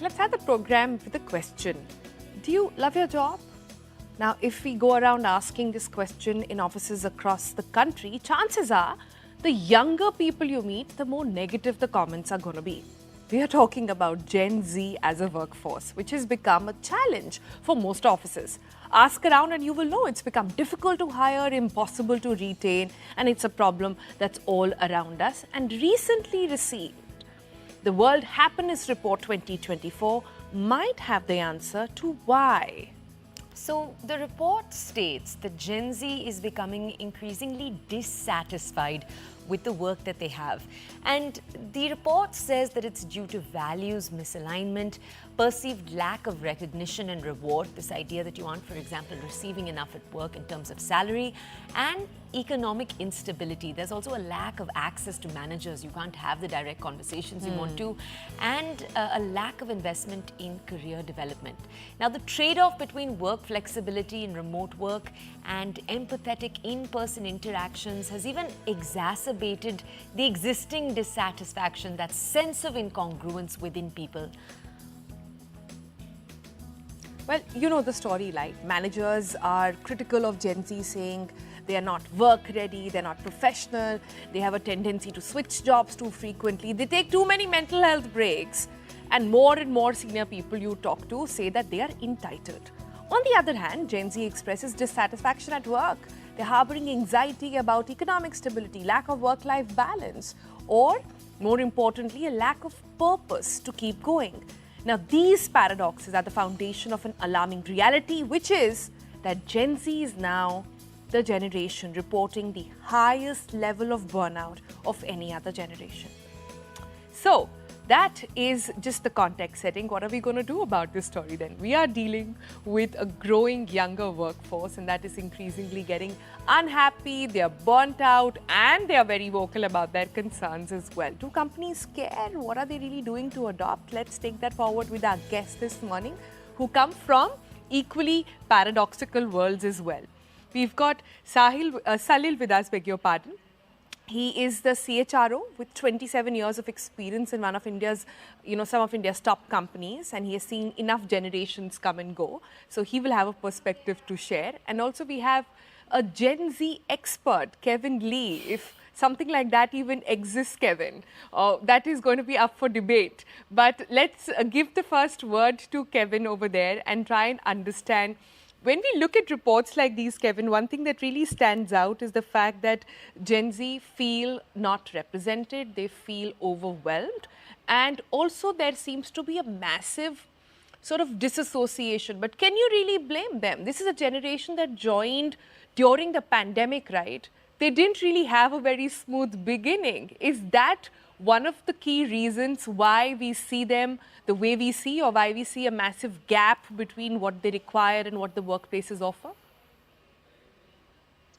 let's have the program with a question. Do you love your job? Now, if we go around asking this question in offices across the country, chances are the younger people you meet, the more negative the comments are going to be. We are talking about Gen Z as a workforce, which has become a challenge for most offices. Ask around and you will know it's become difficult to hire, impossible to retain, and it's a problem that's all around us. And recently received the World Happiness Report 2024 might have the answer to why. So the report states that Gen Z is becoming increasingly dissatisfied with the work that they have. And the report says that it's due to values misalignment, perceived lack of recognition and reward, this idea that you aren't, for example, receiving enough at work in terms of salary, and economic instability. There's also a lack of access to managers. You can't have the direct conversations you want to, and a lack of investment in career development. Now, the trade-off between work flexibility and remote work and empathetic in-person interactions has even exacerbated the existing dissatisfaction, that sense of incongruence within people. Well, you know the story, like managers are critical of Gen Z, saying they are not work ready, they're not professional, they have a tendency to switch jobs too frequently, they take too many mental health breaks, and more senior people you talk to say that they are entitled. On the other hand, Gen Z expresses dissatisfaction at work. They're harboring anxiety about economic stability, lack of work-life balance, or more importantly, a lack of purpose to keep going. Now, these paradoxes are the foundation of an alarming reality, which is that Gen Z is now the generation reporting the highest level of burnout of any other generation. So, that is just the context setting. What are we going to do about this story then? We are dealing with a growing younger workforce, and that is increasingly getting unhappy, they are burnt out, and they are very vocal about their concerns as well. Do companies care? What are they really doing to adopt? Let's take that forward with our guests this morning, who come from equally paradoxical worlds as well. We've got Salil with us, beg your pardon. He is the CHRO with 27 years of experience in one of India's, some of India's top companies, and he has seen enough generations come and go. So he will have a perspective to share. And also we have a Gen Z expert, Kevin Lee, if something like that even exists, Kevin. That is going to be up for debate. But let's give the first word to Kevin over there and try and understand. When we look at reports like these, Kevin, one thing that really stands out is the fact that Gen Z feel not represented, they feel overwhelmed, and also there seems to be a massive sort of disassociation. But can you really blame them? This is a generation that joined during the pandemic, right? They didn't really have a very smooth beginning. Is that one of the key reasons why we see them the way we see, or why we see a massive gap between what they require and what the workplaces offer?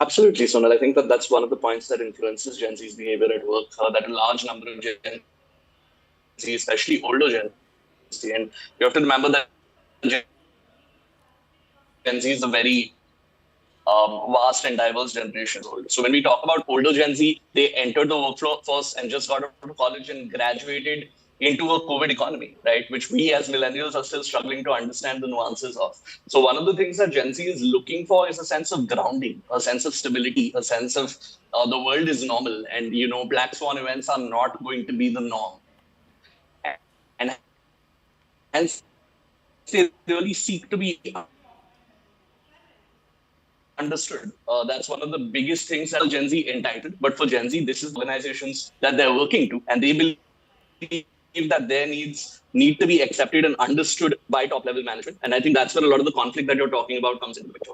Absolutely, Sonal. I think that's one of the points that influences Gen Z's behavior at work, that a large number of Gen Z, especially older Gen Z, and you have to remember that Gen Z is a very vast and diverse generation. So when we talk about older Gen Z, they entered the workforce and just got out of college and graduated into a COVID economy, right? Which we as millennials are still struggling to understand the nuances of. So one of the things that Gen Z is looking for is a sense of grounding, a sense of stability, a sense of the world is normal, and black swan events are not going to be the norm. And hence they really seek to be understood. That's one of the biggest things that Gen Z entitled. But for Gen Z, this is organizations that they're working to, and they believe that their needs need to be accepted and understood by top-level management. And I think that's where a lot of the conflict that you're talking about comes into the picture.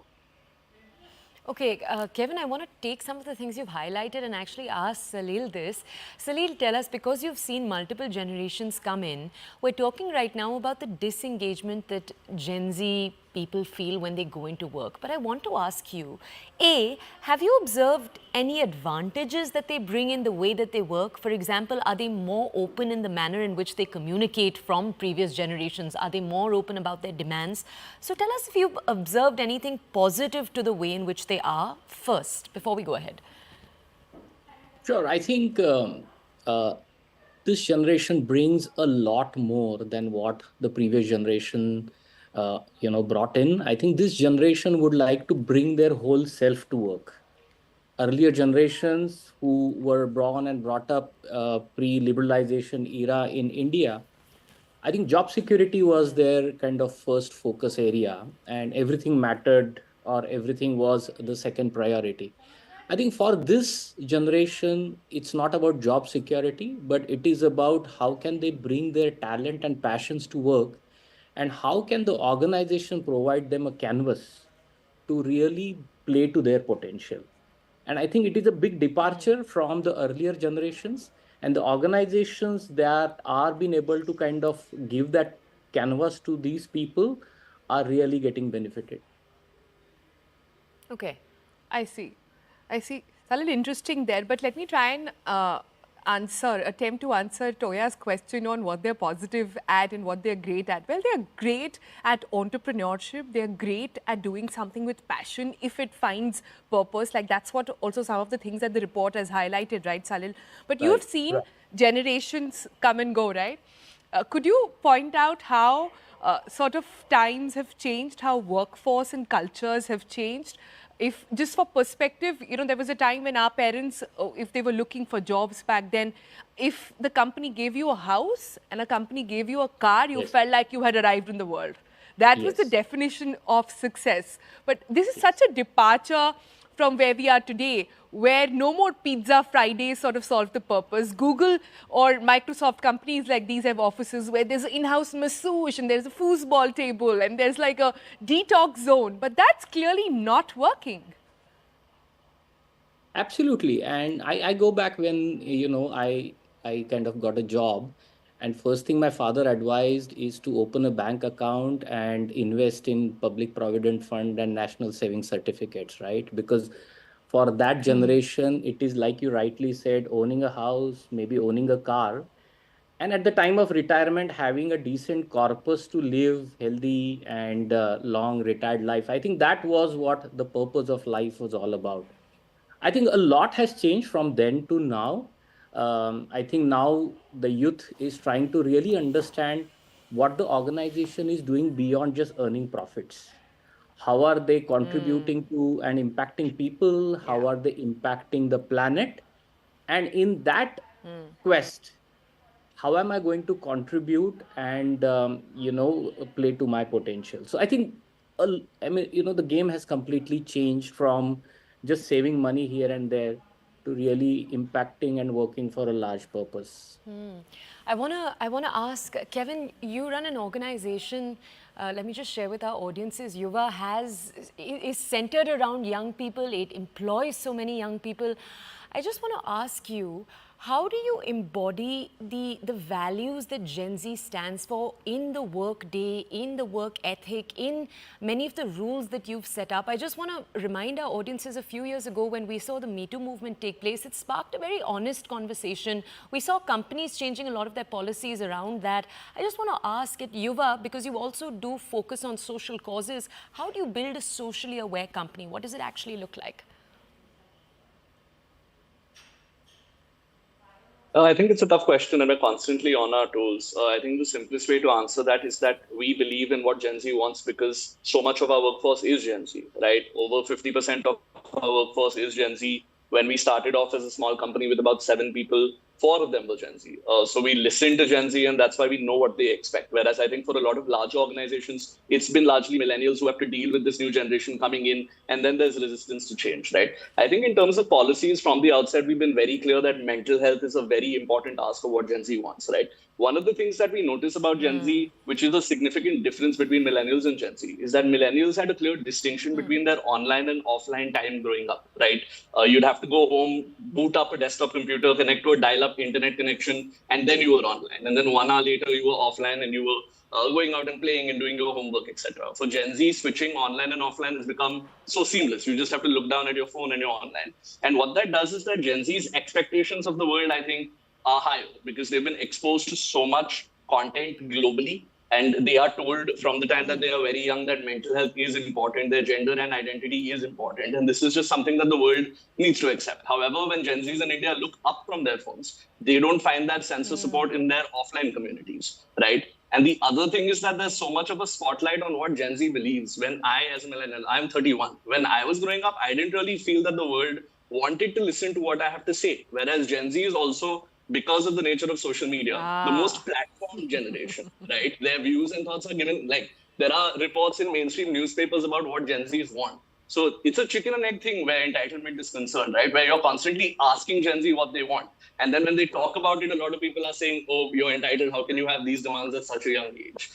Okay, Kevin, I want to take some of the things you've highlighted and actually ask Salil this. Salil, tell us, because you've seen multiple generations come in, we're talking right now about the disengagement that Gen Z people feel when they go into work. But I want to ask you, A, have you observed any advantages that they bring in the way that they work? For example, are they more open in the manner in which they communicate from previous generations? Are they more open about their demands? So tell us if you've observed anything positive to the way in which they are first, before we go ahead. Sure. I think this generation brings a lot more than what the previous generation brought in. I think this generation would like to bring their whole self to work. Earlier generations who were born and brought up pre-liberalization era in India, I think job security was their kind of first focus area, and everything mattered or everything was the second priority. I think for this generation, it's not about job security, but it is about how can they bring their talent and passions to work, and how can the organization provide them a canvas to really play to their potential. And I think it is a big departure from the earlier generations, and the organizations that are being able to kind of give that canvas to these people are really getting benefited. Okay. I see. I see. It's a little interesting there, but let me try and attempt to answer Toya's question on what they're positive at and what they're great at. Well, they're great at entrepreneurship. They're great at doing something with passion if it finds purpose. Like that's what also some of the things that the report has highlighted, right, Salil? But you've Right. seen Right. generations come and go, right? Could you point out how sort of times have changed, how workforce and cultures have changed? If just for perspective, there was a time when our parents, if they were looking for jobs back then, if the company gave you a house and a company gave you a car, you Yes. felt like you had arrived in the world. That was the Yes. definition of success. But this is Yes. such a departure from where we are today, where no more Pizza Fridays sort of solve the purpose. Google or Microsoft companies like these have offices where there's an in-house masseuse and there's a foosball table and there's like a detox zone. But that's clearly not working. Absolutely. And I go back when, I kind of got a job. And first thing my father advised is to open a bank account and invest in public provident fund and national savings certificates, right? Because for that generation, it is like you rightly said, owning a house, maybe owning a car. And at the time of retirement, having a decent corpus to live healthy and long retired life. I think that was what the purpose of life was all about. I think a lot has changed from then to now. I think now the youth is trying to really understand what the organization is doing beyond just earning profits. How are they contributing to and impacting people? Yeah. How are they impacting the planet? And in that quest, how am I going to contribute and play to my potential? So I think I mean the game has completely changed from just saving money here and there to really impacting and working for a large purpose. I wanna ask Kevin. You run an organization. Let me just share with our audiences. Yuva is centered around young people. It employs so many young people. I just want to ask you, how do you embody the values that Gen Z stands for in the work day, in the work ethic, in many of the rules that you've set up? I just want to remind our audiences, a few years ago when we saw the Me Too movement take place, it sparked a very honest conversation. We saw companies changing a lot of their policies around that. I just want to ask at Yuva, because you also do focus on social causes, how do you build a socially aware company? What does it actually look like? I think it's a tough question, and we're constantly on our toes. I think the simplest way to answer that is that we believe in what Gen Z wants because so much of our workforce is Gen Z, right? Over 50% of our workforce is Gen Z. When we started off as a small company with about 7 people, 4 of them were Gen Z. So we listen to Gen Z, and that's why we know what they expect. Whereas I think for a lot of larger organizations, it's been largely millennials who have to deal with this new generation coming in, and then there's resistance to change, right? I think in terms of policies, from the outset, we've been very clear that mental health is a very important ask of what Gen Z wants, right? One of the things that we notice about Gen Z, which is a significant difference between millennials and Gen Z, is that millennials had a clear distinction between their online and offline time growing up, right? You'd have to go home, boot up a desktop computer, connect to a dial-up internet connection, and then you were online. And then 1 hour later, you were offline and you were going out and playing and doing your homework, etc. For Gen Z, switching online and offline has become so seamless. You just have to look down at your phone and you're online. And what that does is that Gen Z's expectations of the world, I think, are higher because they've been exposed to so much content globally And they are told from the time that they are very young that mental health is important, their gender and identity is important. And this is just something that the world needs to accept. However, when Gen Zs in India look up from their phones, they don't find that sense of support in their offline communities, right? And the other thing is that there's so much of a spotlight on what Gen Z believes. When I, as a millennial, I'm 31. When I was growing up, I didn't really feel that the world wanted to listen to what I have to say. Whereas Gen Z is also, because of the nature of social media, the most platform generation, right? Their views and thoughts are given, like, there are reports in mainstream newspapers about what Gen Zs want. So it's a chicken and egg thing where entitlement is concerned, right? Where you're constantly asking Gen Z what they want. And then when they talk about it, a lot of people are saying, oh, you're entitled. How can you have these demands at such a young age?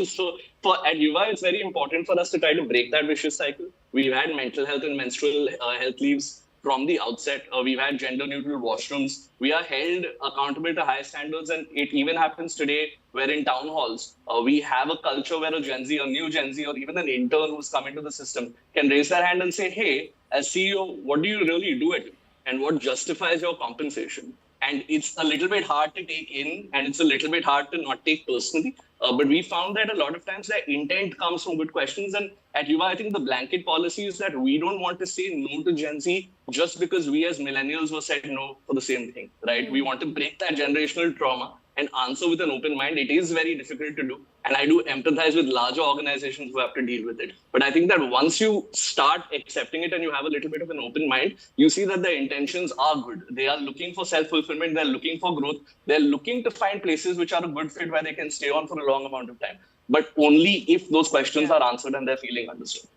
So at Yuva, it's very important for us to try to break that vicious cycle. We've had mental health and menstrual health leaves from the outset. We've had gender neutral washrooms. We are held accountable to high standards. And it even happens today where in town halls, we have a culture where a Gen Z, a new Gen Z, or even an intern who's come into the system can raise their hand and say, hey, as CEO, what do you really do at it? And what justifies your compensation? And it's a little bit hard to take in, and it's a little bit hard to not take personally. But we found that a lot of times their intent comes from good questions. And at Yuva, I think the blanket policy is that we don't want to say no to Gen Z just because we as millennials were said no for the same thing, right? We want to break that generational trauma and answer with an open mind. It is very difficult to do. And I do empathize with larger organizations who have to deal with it. But I think that once you start accepting it and you have a little bit of an open mind, you see that their intentions are good. They are looking for self-fulfillment. They're looking for growth. They're looking to find places which are a good fit where they can stay on for a long amount of time. But only if those questions are answered and they're feeling understood.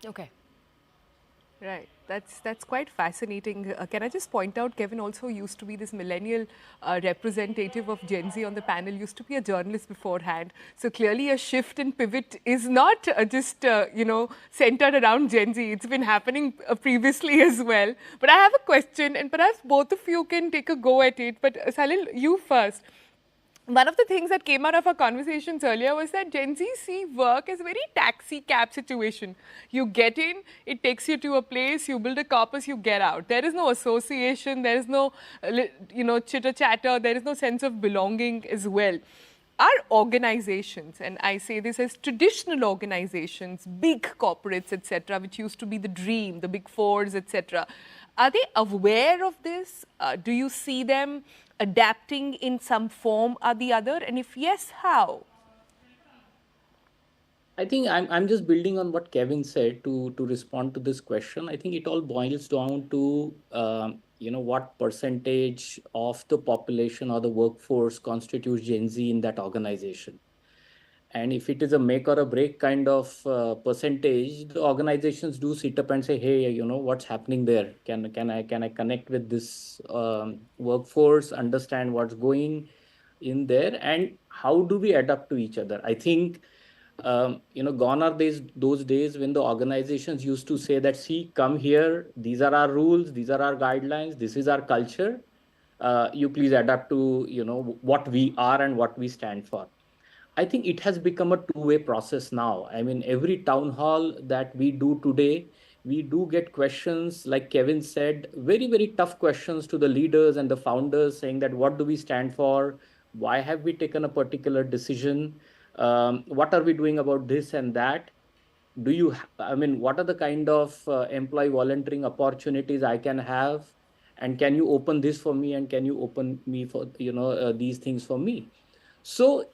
Okay. Right. That's quite fascinating. Can I just point out, Kevin also used to be this millennial representative of Gen Z on the panel, used to be a journalist beforehand. So clearly a shift and pivot is not just, centered around Gen Z. It's been happening previously as well. But I have a question, and perhaps both of you can take a go at it. But Salil, you first. One of the things that came out of our conversations earlier was that Gen Z see work as a very taxi cab situation. You get in, it takes you to a place, you build a corpus, you get out. There is no association, there is no, chitter-chatter, there is no sense of belonging as well. Our organizations, and I say this as traditional organizations, big corporates, etc., which used to be the dream, the big fours, etc., are they aware of this? Do you see them adapting in some form or the other? And if yes, how? I think I'm just building on what Kevin said to respond to this question. I think it all boils down to what percentage of the population or the workforce constitutes Gen Z in that organization. And if it is a make or a break kind of percentage, the organizations do sit up and say, hey, what's happening there? Can I connect with this workforce, understand what's going in there, and how do we adapt to each other? I think gone are those days when the organizations used to say that, see, come here, these are our rules, these are our guidelines, this is our culture. You please adapt to what we are and what we stand for. I think it has become a two-way process now. I mean, every town hall that we do today, we do get questions, like Kevin said, very, very tough questions to the leaders and the founders saying that, what do we stand for? Why have we taken a particular decision? What are we doing about this and that? What are the kind of employee volunteering opportunities I can have? And can you open this for me? And can you open me for, these things for me? So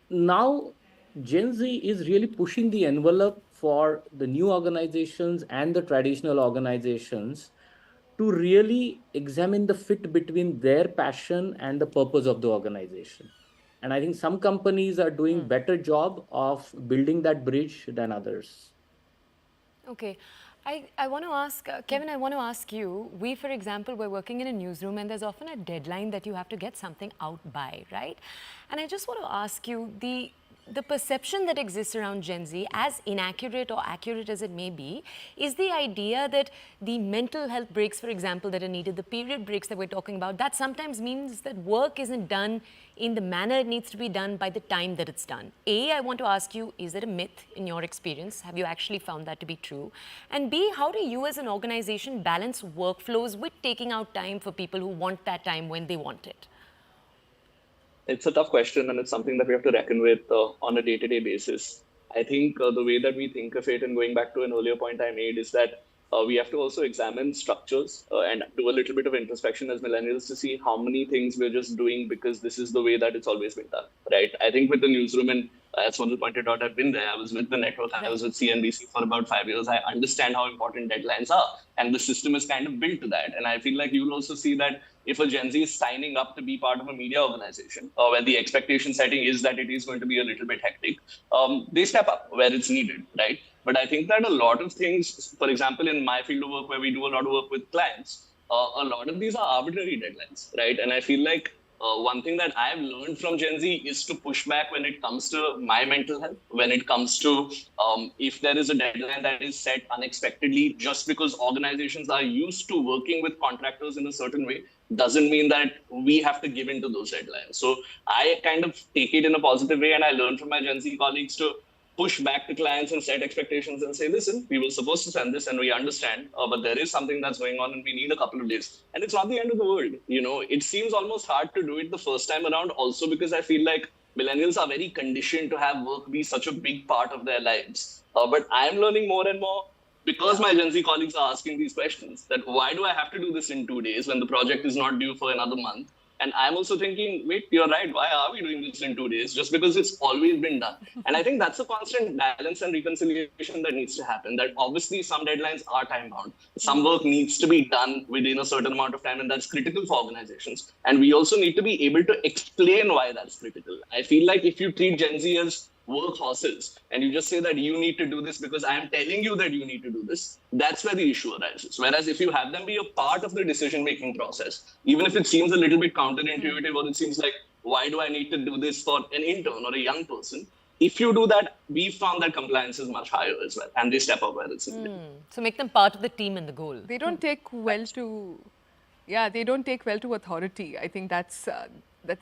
now Gen Z is really pushing the envelope for the new organizations and the traditional organizations to really examine the fit between their passion and the purpose of the organization. And I think some companies are doing better job of building that bridge than others. Okay. I want to ask, Kevin, I want to ask you, we, for example, we're working in a newsroom and there's often a deadline that you have to get something out by, right? And I just want to ask you, the perception that exists around Gen Z, as inaccurate or accurate as it may be, is the idea that the mental health breaks, for example, that are needed, the period breaks that we're talking about, that sometimes means that work isn't done in the manner it needs to be done by the time that it's done. A, I want to ask you, is it a myth in your experience? Have you actually found that to be true? And B, how do you as an organization balance workflows with taking out time for people who want that time when they want it? It's a tough question, and it's something that we have to reckon with on a day-to-day basis. I think the way that we think of it, and going back to an earlier point I made, is that we have to also examine structures and do a little bit of introspection as millennials to see how many things we're just doing because this is the way that it's always been done, right? I think with the newsroom, and as Sonal pointed out, I've been there. I was with the network. I was with CNBC for about 5 years. I understand how important deadlines are, and the system is kind of built to that. And I feel like you'll also see that if a Gen Z is signing up to be part of a media organization, where the expectation setting is that it is going to be a little bit hectic, they step up where it's needed, right? But I think that a lot of things, for example, in my field of work, where we do a lot of work with clients, a lot of these are arbitrary deadlines, right? And I feel like one thing that I've learned from Gen Z is to push back when it comes to my mental health, when it comes to if there is a deadline that is set unexpectedly, just because organizations are used to working with contractors in a certain way, doesn't mean that we have to give in to those deadlines. So I kind of take it in a positive way, and I learn from my Gen Z colleagues to push back to clients and set expectations and say, listen, we were supposed to send this and we understand, but there is something that's going on and we need a couple of days. And it's not the end of the world. You know, it seems almost hard to do it the first time around, also because I feel like millennials are very conditioned to have work be such a big part of their lives. But I'm learning more and more because my Gen Z colleagues are asking these questions, that why do I have to do this in 2 days when the project is not due for another month? And I'm also thinking, wait, you're right. Why are we doing this in 2 days? Just because it's always been done. And I think that's a constant balance and reconciliation that needs to happen. That obviously some deadlines are time bound. Some work needs to be done within a certain amount of time, and that's critical for organizations. And we also need to be able to explain why that's critical. I feel like if you treat Gen Z as workhorses and you just say that you need to do this because I am telling you that you need to do this, that's where the issue arises. Whereas if you have them be a part of the decision-making process, even if it seems a little bit counterintuitive or it seems like, why do I need to do this for an intern or a young person? If you do that, we found that compliance is much higher as well, and they step up where it's needed. So make them part of the team and the goal. They don't take well to, they don't take well to authority. I think that's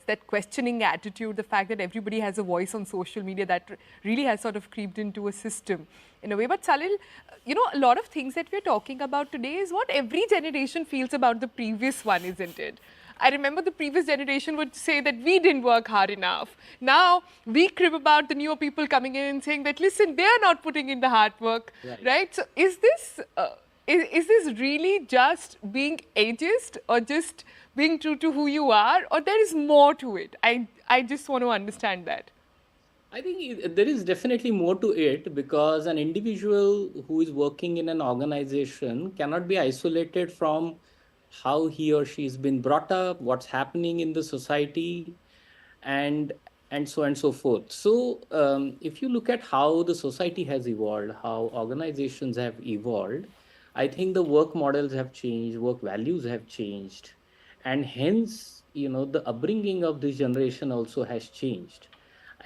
that questioning attitude, the fact that everybody has a voice on social media, that really has sort of creeped into a system in a way. But Salil, you know, a lot of things that we're talking about today is what every generation feels about the previous one, isn't it? I remember the previous generation would say that we didn't work hard enough. Now we crib about the newer people coming in and saying that, listen, they're not putting in the hard work, right? So is this really just being ageist or just being true to who you are, or there is more to it? I just want to understand that. I think there is definitely more to it, because an individual who is working in an organization cannot be isolated from how he or she has been brought up, what's happening in the society, and so on and so forth. So if you look at how the society has evolved, how organizations have evolved, I think the work models have changed, work values have changed, and hence, you know, the upbringing of this generation also has changed.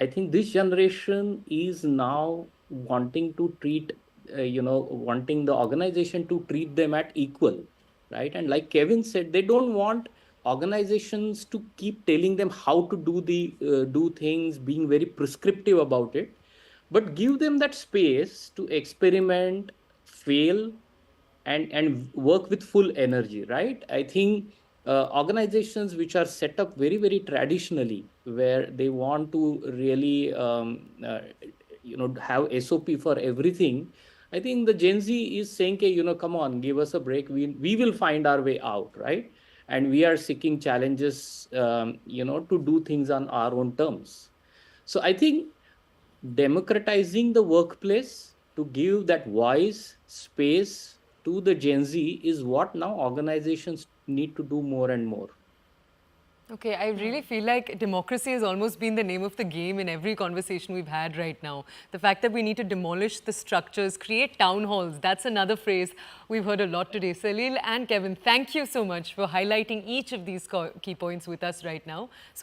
I think this generation is now wanting to treat, wanting the organization to treat them at equal, right? And like Kevin said, they don't want organizations to keep telling them how to do things, being very prescriptive about it, but give them that space to experiment, fail, and work with full energy, right? I think organizations which are set up very, very traditionally, where they want to really have SOP for everything, I think the Gen Z is saying, okay, come on, give us a break. We will find our way out, right? And we are seeking challenges, to do things on our own terms. So I think democratizing the workplace to give that voice, space to the Gen Z is what now organizations need to do more and more. Okay, I really feel like democracy has almost been the name of the game in every conversation we've had right now. The fact that we need to demolish the structures, create town halls, that's another phrase we've heard a lot today. Salil and Kevin, thank you so much for highlighting each of these key points with us right now.